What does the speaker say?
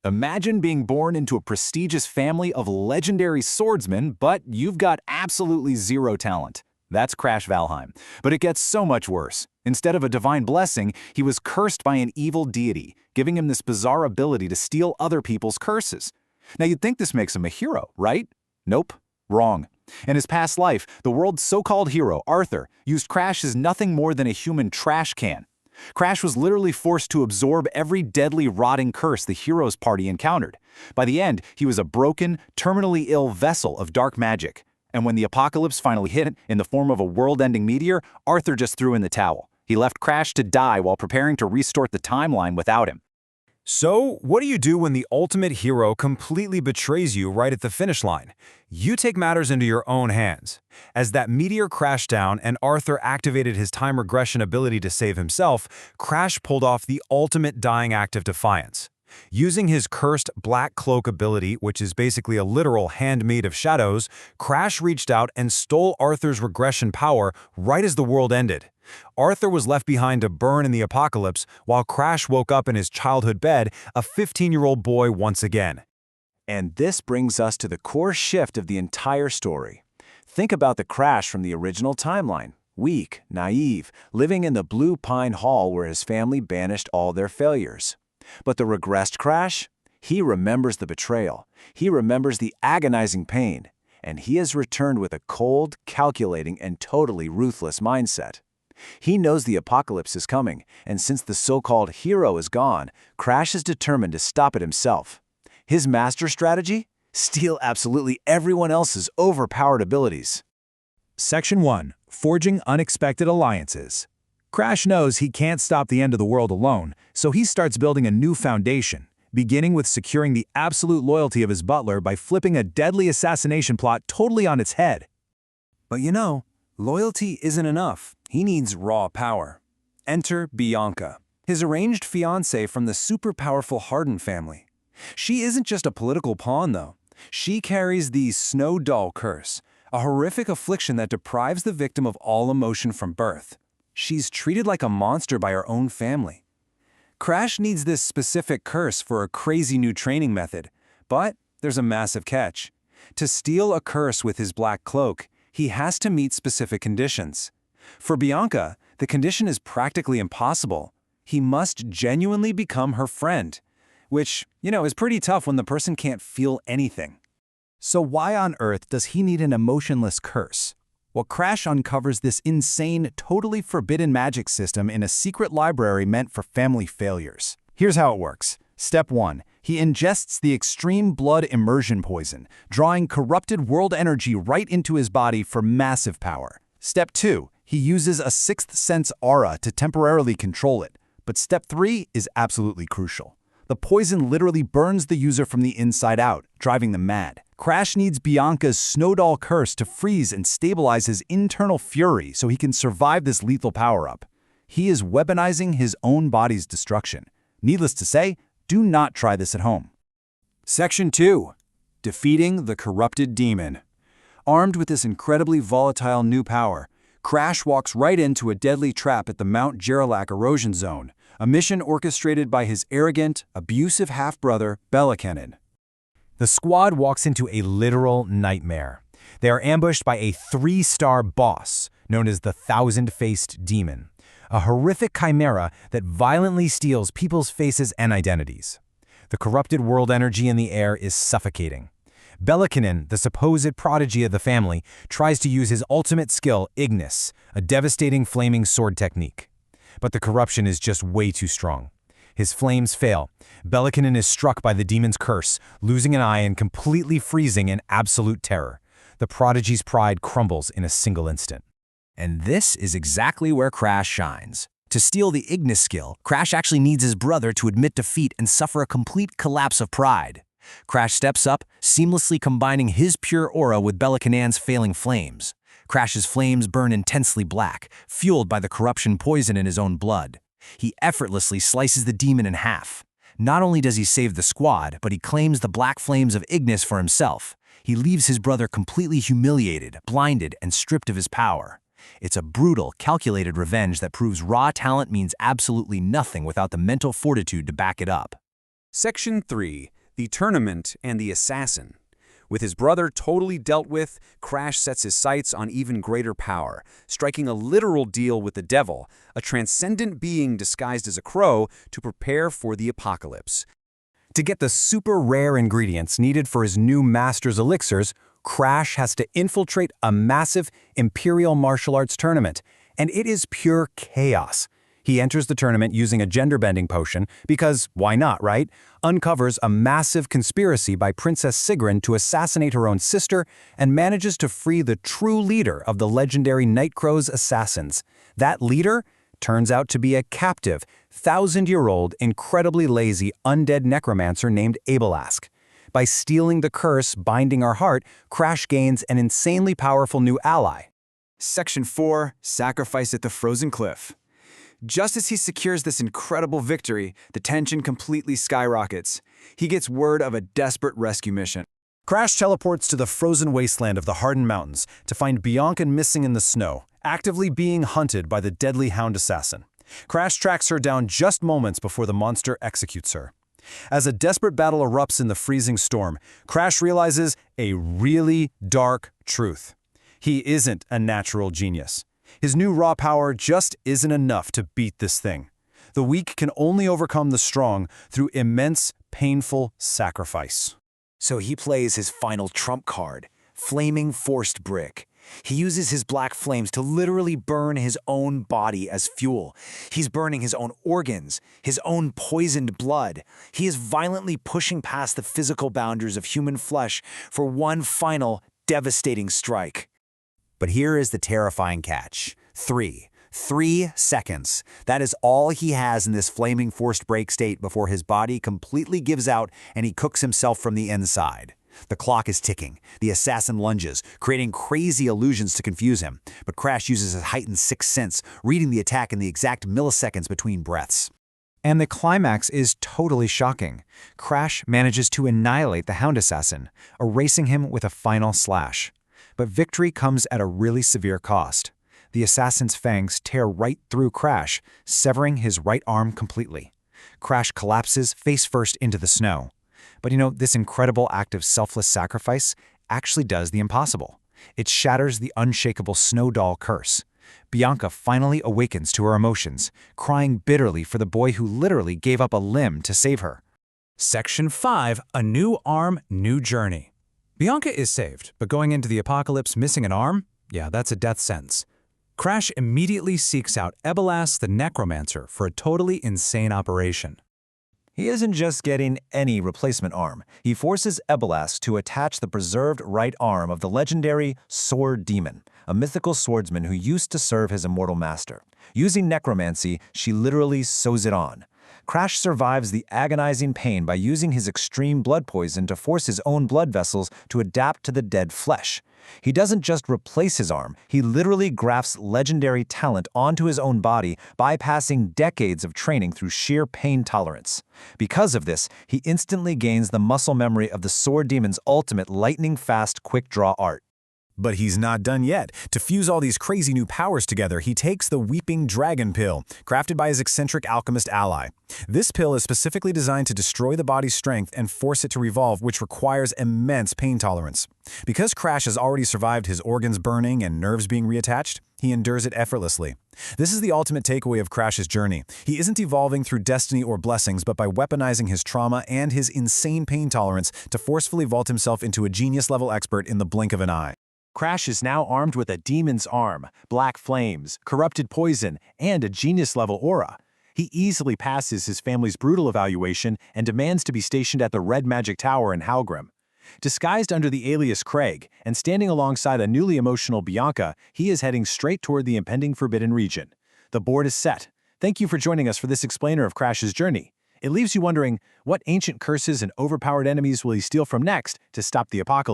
Imagine being born into a prestigious family of legendary swordsmen, but you've got absolutely zero talent. That's Crash Valheim. But it gets so much worse. Instead of a divine blessing, he was cursed by an evil deity, giving him this bizarre ability to steal other people's curses. Now you'd think this makes him a hero, right? Nope. Wrong. In his past life, the world's so-called hero, Arthur, used Crash as nothing more than a human trash can. Crash was literally forced to absorb every deadly, rotting curse the hero's party encountered. By the end, he was a broken, terminally ill vessel of dark magic. And when the apocalypse finally hit in the form of a world-ending meteor, Arthur just threw in the towel. He left Crash to die while preparing to restart the timeline without him. So, what do you do when the ultimate hero completely betrays you right at the finish line? You take matters into your own hands. As that meteor crashed down and Arthur activated his time regression ability to save himself, Crash pulled off the ultimate dying act of defiance. Using his cursed Black Cloak ability, which is basically a literal handmaid of shadows, Crash reached out and stole Arthur's regression power right as the world ended. Arthur was left behind to burn in the apocalypse, while Crash woke up in his childhood bed, a 15-year-old boy once again. And this brings us to the core shift of the entire story. Think about the Crash from the original timeline. Weak, naive, living in the Blue Pine Hall where his family banished all their failures. But the regressed Crash? He remembers the betrayal. He remembers the agonizing pain. And he has returned with a cold, calculating, and totally ruthless mindset. He knows the apocalypse is coming, and since the so-called hero is gone, Crash is determined to stop it himself. His master strategy? Steal absolutely everyone else's overpowered abilities. Section 1. Forging Unexpected Alliances. Crash knows he can't stop the end of the world alone, so he starts building a new foundation, beginning with securing the absolute loyalty of his butler by flipping a deadly assassination plot totally on its head. But you know, loyalty isn't enough. He needs raw power. Enter Bianca, his arranged fiancée from the super-powerful Harden family. She isn't just a political pawn, though. She carries the Snow Doll curse, a horrific affliction that deprives the victim of all emotion from birth. She's treated like a monster by her own family. Crash needs this specific curse for a crazy new training method, but there's a massive catch. To steal a curse with his Black Cloak, he has to meet specific conditions. For Bianca, the condition is practically impossible. He must genuinely become her friend, which, is pretty tough when the person can't feel anything. So why on earth does he need an emotionless curse? Well, Crash uncovers this insane, totally forbidden magic system in a secret library meant for family failures. Here's how it works. Step 1. He ingests the extreme blood immersion poison, drawing corrupted world energy right into his body for massive power. Step 2. He uses a sixth sense aura to temporarily control it. But step 3 is absolutely crucial. The poison literally burns the user from the inside out, driving them mad. Crash needs Bianca's Snow Doll curse to freeze and stabilize his internal fury so he can survive this lethal power-up. He is weaponizing his own body's destruction. Needless to say, do not try this at home. Section 2. Defeating the Corrupted Demon. Armed with this incredibly volatile new power, Crash walks right into a deadly trap at the Mount Gerlach erosion zone, a mission orchestrated by his arrogant, abusive half-brother, Bellakanin. The squad walks into a literal nightmare. They are ambushed by a 3-star boss, known as the Thousand-Faced Demon, a horrific chimera that violently steals people's faces and identities. The corrupted world energy in the air is suffocating. Bellakanin, the supposed prodigy of the family, tries to use his ultimate skill, Ignis, a devastating flaming sword technique. But the corruption is just way too strong. His flames fail. Bellakanin is struck by the demon's curse, losing an eye and completely freezing in absolute terror. The prodigy's pride crumbles in a single instant. And this is exactly where Crash shines. To steal the Ignis skill, Crash actually needs his brother to admit defeat and suffer a complete collapse of pride. Crash steps up, seamlessly combining his pure aura with Bellakanin's failing flames. Crash's flames burn intensely black, fueled by the corruption poison in his own blood. He effortlessly slices the demon in half. Not only does he save the squad, but he claims the black flames of Ignis for himself. He leaves his brother completely humiliated, blinded, and stripped of his power. It's a brutal, calculated revenge that proves raw talent means absolutely nothing without the mental fortitude to back it up. Section 3. The Tournament and the Assassin. With his brother totally dealt with, Crash sets his sights on even greater power, striking a literal deal with the devil, a transcendent being disguised as a crow, to prepare for the apocalypse. To get the super rare ingredients needed for his new master's elixirs, Crash has to infiltrate a massive Imperial martial arts tournament, and it is pure chaos. He enters the tournament using a gender-bending potion because, why not, right? Uncovers a massive conspiracy by Princess Sigrun to assassinate her own sister and manages to free the true leader of the legendary Nightcrow's assassins. That leader turns out to be a captive, 1,000-year-old, incredibly lazy undead necromancer named Abelask. By stealing the curse binding our heart, Crash gains an insanely powerful new ally. Section 4, Sacrifice at the Frozen Cliff. Just as he secures this incredible victory, the tension completely skyrockets. He gets word of a desperate rescue mission. Crash teleports to the frozen wasteland of the Hardened Mountains to find Bianca missing in the snow, actively being hunted by the deadly hound assassin. Crash tracks her down just moments before the monster executes her. As a desperate battle erupts in the freezing storm, Crash realizes a really dark truth. He isn't a natural genius. His new raw power just isn't enough to beat this thing. The weak can only overcome the strong through immense, painful sacrifice. So he plays his final trump card, Flaming Forced Brick. He uses his black flames to literally burn his own body as fuel. He's burning his own organs, his own poisoned blood. He is violently pushing past the physical boundaries of human flesh for one final, devastating strike. But here is the terrifying catch. 3 seconds. That is all he has in this flaming forced break state before his body completely gives out and he cooks himself from the inside. The clock is ticking. The assassin lunges, creating crazy illusions to confuse him. But Crash uses his heightened sixth sense, reading the attack in the exact milliseconds between breaths. And the climax is totally shocking. Crash manages to annihilate the hound assassin, erasing him with a final slash. But victory comes at a really severe cost. The assassin's fangs tear right through Crash, severing his right arm completely. Crash collapses face first into the snow. But this incredible act of selfless sacrifice actually does the impossible. It shatters the unshakable snow doll curse. Bianca finally awakens to her emotions, crying bitterly for the boy who literally gave up a limb to save her. Section 5, A New Arm, New Journey. Bianca is saved, but going into the apocalypse missing an arm? Yeah, that's a death sentence. Crash immediately seeks out Abelask the Necromancer for a totally insane operation. He isn't just getting any replacement arm. He forces Abelask to attach the preserved right arm of the legendary Sword Demon, a mythical swordsman who used to serve his immortal master. Using necromancy, she literally sews it on. Crash survives the agonizing pain by using his extreme blood poison to force his own blood vessels to adapt to the dead flesh. He doesn't just replace his arm, he literally grafts legendary talent onto his own body, bypassing decades of training through sheer pain tolerance. Because of this, he instantly gains the muscle memory of the Sword Demon's ultimate lightning-fast quick-draw art. But he's not done yet. To fuse all these crazy new powers together, he takes the Weeping Dragon Pill, crafted by his eccentric alchemist ally. This pill is specifically designed to destroy the body's strength and force it to revolve, which requires immense pain tolerance. Because Crash has already survived his organs burning and nerves being reattached, he endures it effortlessly. This is the ultimate takeaway of Crash's journey. He isn't evolving through destiny or blessings, but by weaponizing his trauma and his insane pain tolerance to forcefully vault himself into a genius-level expert in the blink of an eye. Crash is now armed with a demon's arm, black flames, corrupted poison, and a genius-level aura. He easily passes his family's brutal evaluation and demands to be stationed at the Red Magic Tower in Halgrim. Disguised under the alias Craig and standing alongside a newly emotional Bianca, he is heading straight toward the impending Forbidden Region. The board is set. Thank you for joining us for this explainer of Crash's journey. It leaves you wondering, what ancient curses and overpowered enemies will he steal from next to stop the apocalypse?